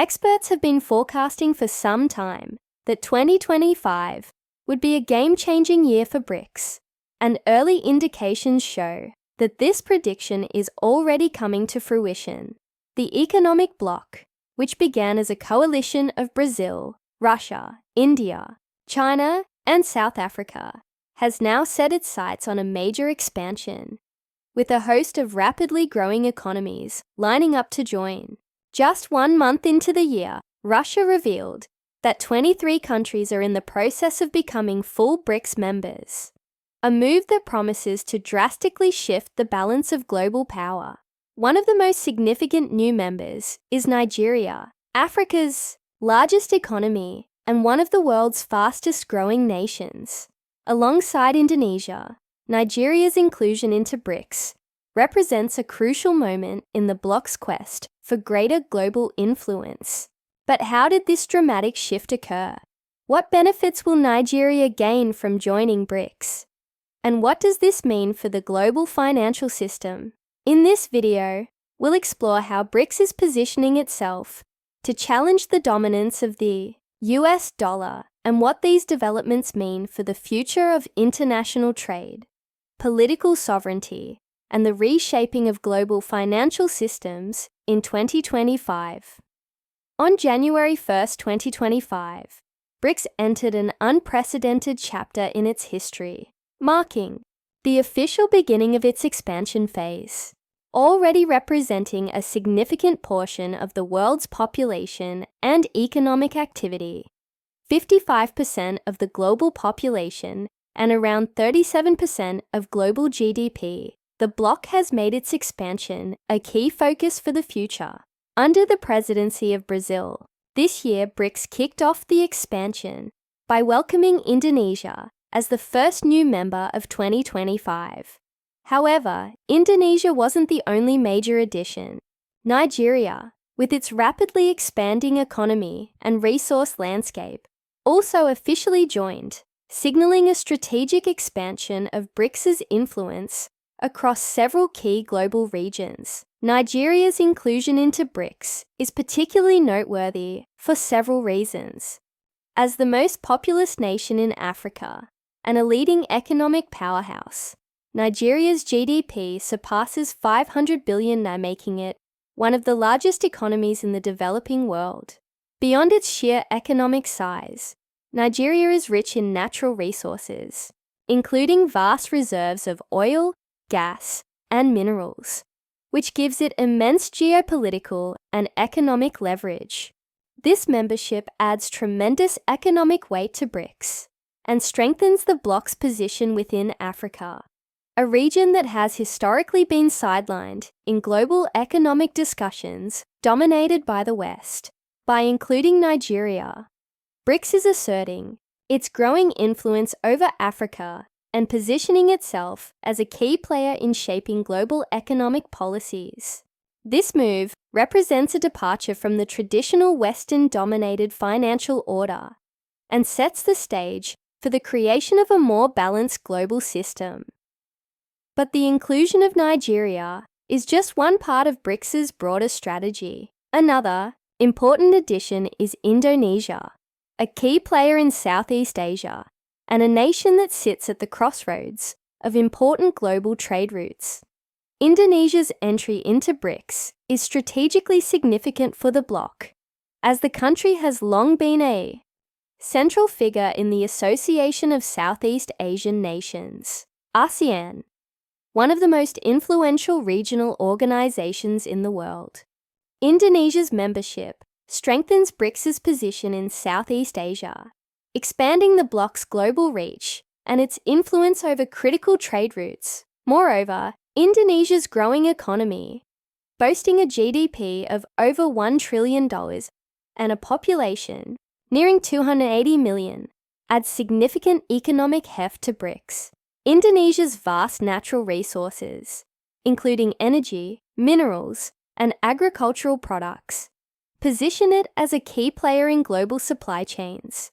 Experts have been forecasting for some time that 2025 would be a game-changing year for BRICS, and early indications show that this prediction is already coming to fruition. The economic bloc, which began as a coalition of Brazil, Russia, India, China, and South Africa, has now set its sights on a major expansion, with a host of rapidly growing economies lining up to join. Just 1 month into the year, Russia revealed that 23 countries are in the process of becoming full BRICS members, a move that promises to drastically shift the balance of global power. One of the most significant new members is Nigeria, Africa's largest economy and one of the world's fastest-growing nations. Alongside Indonesia, Nigeria's inclusion into BRICS represents a crucial moment in the bloc's quest for greater global influence. But how did this dramatic shift occur? What benefits will Nigeria gain from joining BRICS? And what does this mean for the global financial system? In this video, we'll explore how BRICS is positioning itself to challenge the dominance of the US dollar and what these developments mean for the future of international trade, political sovereignty, and the reshaping of global financial systems in 2025. On January 1, 2025, BRICS entered an unprecedented chapter in its history, marking the official beginning of its expansion phase. Already representing a significant portion of the world's population and economic activity, 55% of the global population and around 37% of global GDP, the bloc has made its expansion a key focus for the future. Under the presidency of Brazil, this year BRICS kicked off the expansion by welcoming Indonesia as the first new member of 2025. However, Indonesia wasn't the only major addition. Nigeria, with its rapidly expanding economy and resource landscape, also officially joined, signaling a strategic expansion of BRICS's influence across several key global regions. Nigeria's inclusion into BRICS is particularly noteworthy for several reasons. As the most populous nation in Africa and a leading economic powerhouse, Nigeria's GDP surpasses 500 billion, now making it one of the largest economies in the developing world. Beyond its sheer economic size, Nigeria is rich in natural resources, including vast reserves of oil, gas, and minerals, which gives it immense geopolitical and economic leverage. This membership adds tremendous economic weight to BRICS and strengthens the bloc's position within Africa, a region that has historically been sidelined in global economic discussions dominated by the West. By including Nigeria, BRICS is asserting its growing influence over Africa and positioning itself as a key player in shaping global economic policies. This move represents a departure from the traditional Western-dominated financial order and sets the stage for the creation of a more balanced global system. But the inclusion of Nigeria is just one part of BRICS's broader strategy. Another important addition is Indonesia, a key player in Southeast Asia and a nation that sits at the crossroads of important global trade routes. Indonesia's entry into BRICS is strategically significant for the bloc, as the country has long been a central figure in the Association of Southeast Asian Nations, ASEAN, one of the most influential regional organizations in the world. Indonesia's membership strengthens BRICS's position in Southeast Asia, expanding the bloc's global reach and its influence over critical trade routes. Moreover, Indonesia's growing economy, boasting a GDP of over $1 trillion and a population nearing 280 million, adds significant economic heft to BRICS. Indonesia's vast natural resources, including energy, minerals, and agricultural products, position it as a key player in global supply chains,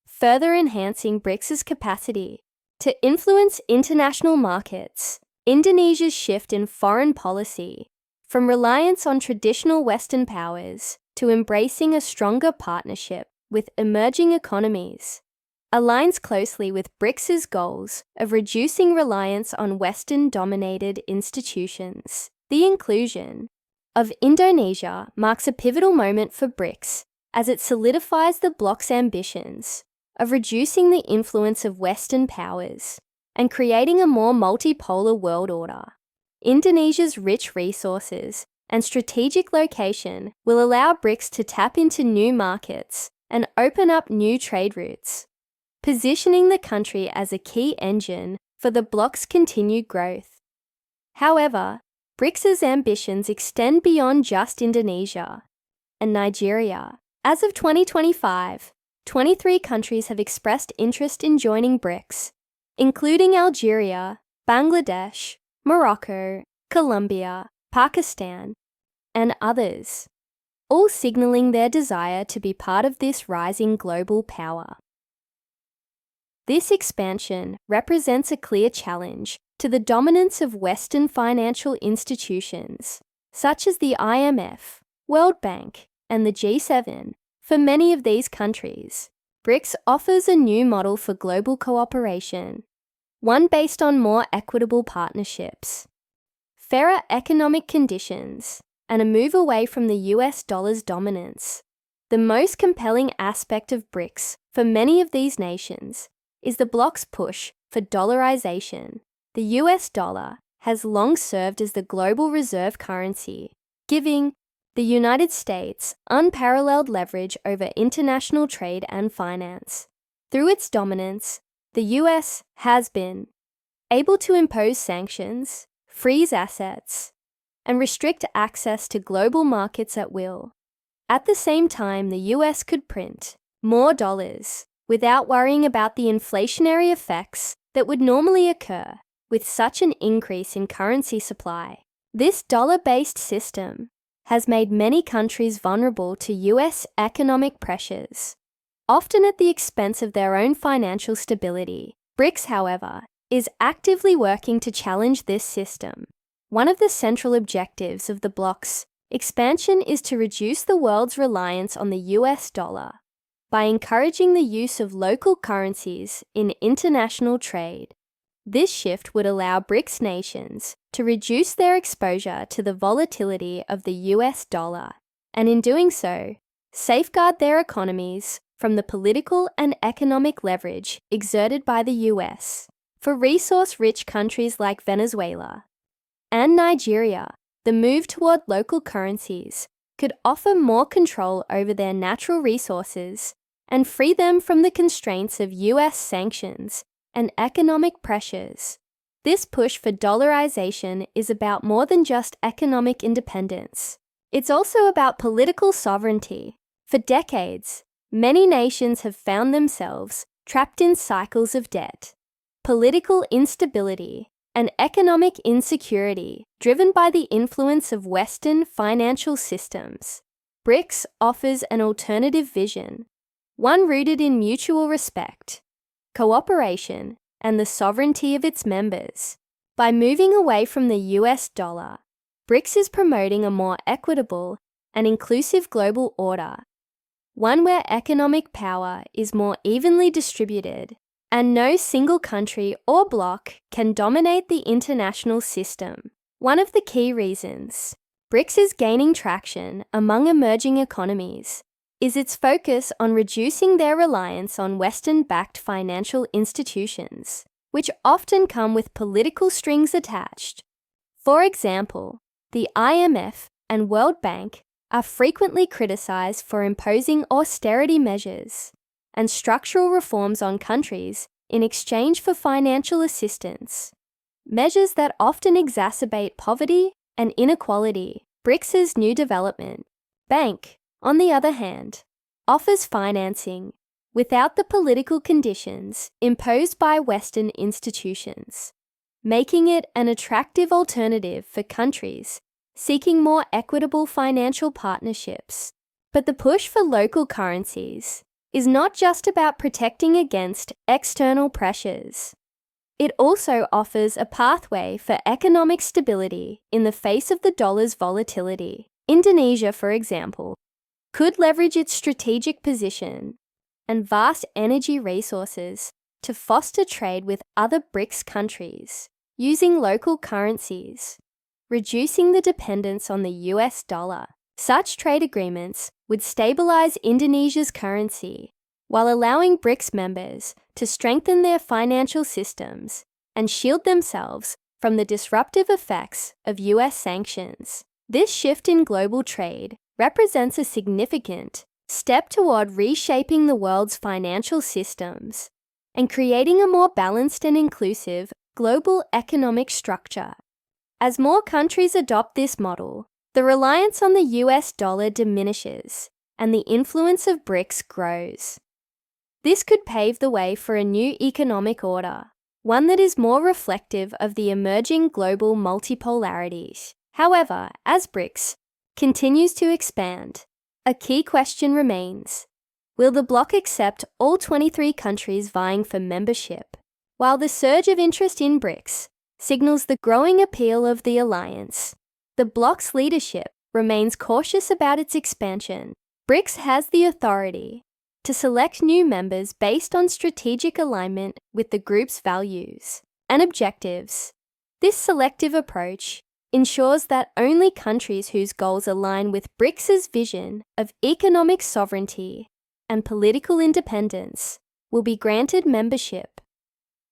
further enhancing BRICS's capacity to influence international markets. Indonesia's shift in foreign policy, from reliance on traditional Western powers to embracing a stronger partnership with emerging economies, aligns closely with BRICS's goals of reducing reliance on Western-dominated institutions. The inclusion of Indonesia marks a pivotal moment for BRICS as it solidifies the bloc's ambitions of reducing the influence of Western powers and creating a more multipolar world order. Indonesia's rich resources and strategic location will allow BRICS to tap into new markets and open up new trade routes, positioning the country as a key engine for the bloc's continued growth. However, BRICS's ambitions extend beyond just Indonesia and Nigeria. As of 2025, 23 countries have expressed interest in joining BRICS, including Algeria, Bangladesh, Morocco, Colombia, Pakistan, and others, all signaling their desire to be part of this rising global power. This expansion represents a clear challenge to the dominance of Western financial institutions, such as the IMF, World Bank, and the G7. For many of these countries, BRICS offers a new model for global cooperation, one based on more equitable partnerships, fairer economic conditions, and a move away from the US dollar's dominance. The most compelling aspect of BRICS for many of these nations is the bloc's push for dollarization. The US dollar has long served as the global reserve currency, giving the United States unparalleled leverage over international trade and finance. Through its dominance, the US has been able to impose sanctions, freeze assets, and restrict access to global markets at will. At the same time, the US could print more dollars without worrying about the inflationary effects that would normally occur with such an increase in currency supply. This dollar-based system has made many countries vulnerable to US economic pressures, often at the expense of their own financial stability. BRICS, however, is actively working to challenge this system. One of the central objectives of the bloc's expansion is to reduce the world's reliance on the US dollar by encouraging the use of local currencies in international trade. This shift would allow BRICS nations to reduce their exposure to the volatility of the US dollar, and in doing so, safeguard their economies from the political and economic leverage exerted by the US. For resource-rich countries like Venezuela and Nigeria, the move toward local currencies could offer more control over their natural resources and free them from the constraints of US sanctions and economic pressures. This push for dollarization is about more than just economic independence. It's also about political sovereignty. For decades, many nations have found themselves trapped in cycles of debt, political instability, and economic insecurity driven by the influence of Western financial systems. BRICS offers an alternative vision, one rooted in mutual respect, cooperation, and the sovereignty of its members. By moving away from the US dollar, BRICS is promoting a more equitable and inclusive global order, one where economic power is more evenly distributed, and no single country or bloc can dominate the international system. One of the key reasons BRICS is gaining traction among emerging economies is its focus on reducing their reliance on Western-backed financial institutions, which often come with political strings attached. For example, the IMF and World Bank are frequently criticized for imposing austerity measures and structural reforms on countries in exchange for financial assistance, measures that often exacerbate poverty and inequality. BRICS's new development bank, on the other hand, offers financing without the political conditions imposed by Western institutions, making it an attractive alternative for countries seeking more equitable financial partnerships. But the push for local currencies is not just about protecting against external pressures. It also offers a pathway for economic stability in the face of the dollar's volatility. Indonesia, for example, could leverage its strategic position and vast energy resources to foster trade with other BRICS countries using local currencies, reducing the dependence on the US dollar. Such trade agreements would stabilize Indonesia's currency while allowing BRICS members to strengthen their financial systems and shield themselves from the disruptive effects of US sanctions. This shift in global trade represents a significant step toward reshaping the world's financial systems and creating a more balanced and inclusive global economic structure. As more countries adopt this model, the reliance on the US dollar diminishes and the influence of BRICS grows. This could pave the way for a new economic order, one that is more reflective of the emerging global multipolarities. However, as BRICS continues to expand, a key question remains: will the bloc accept all 23 countries vying for membership? While the surge of interest in BRICS signals the growing appeal of the alliance, the bloc's leadership remains cautious about its expansion. BRICS has the authority to select new members based on strategic alignment with the group's values and objectives. This selective approach ensures that only countries whose goals align with BRICS's vision of economic sovereignty and political independence will be granted membership.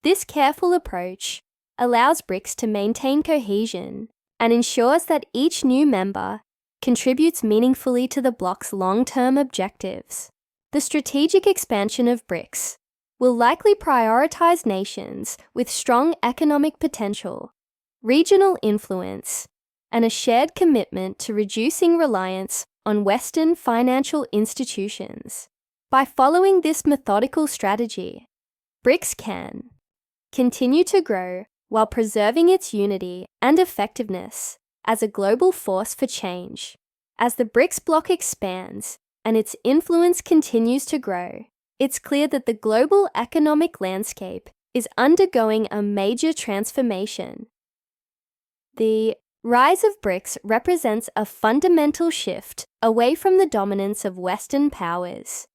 This careful approach allows BRICS to maintain cohesion and ensures that each new member contributes meaningfully to the bloc's long-term objectives. The strategic expansion of BRICS will likely prioritize nations with strong economic potential, regional influence, and a shared commitment to reducing reliance on Western financial institutions. By following this methodical strategy, BRICS can continue to grow while preserving its unity and effectiveness as a global force for change. As the BRICS bloc expands and its influence continues to grow, it's clear that the global economic landscape is undergoing a major transformation. The rise of BRICS represents a fundamental shift away from the dominance of Western powers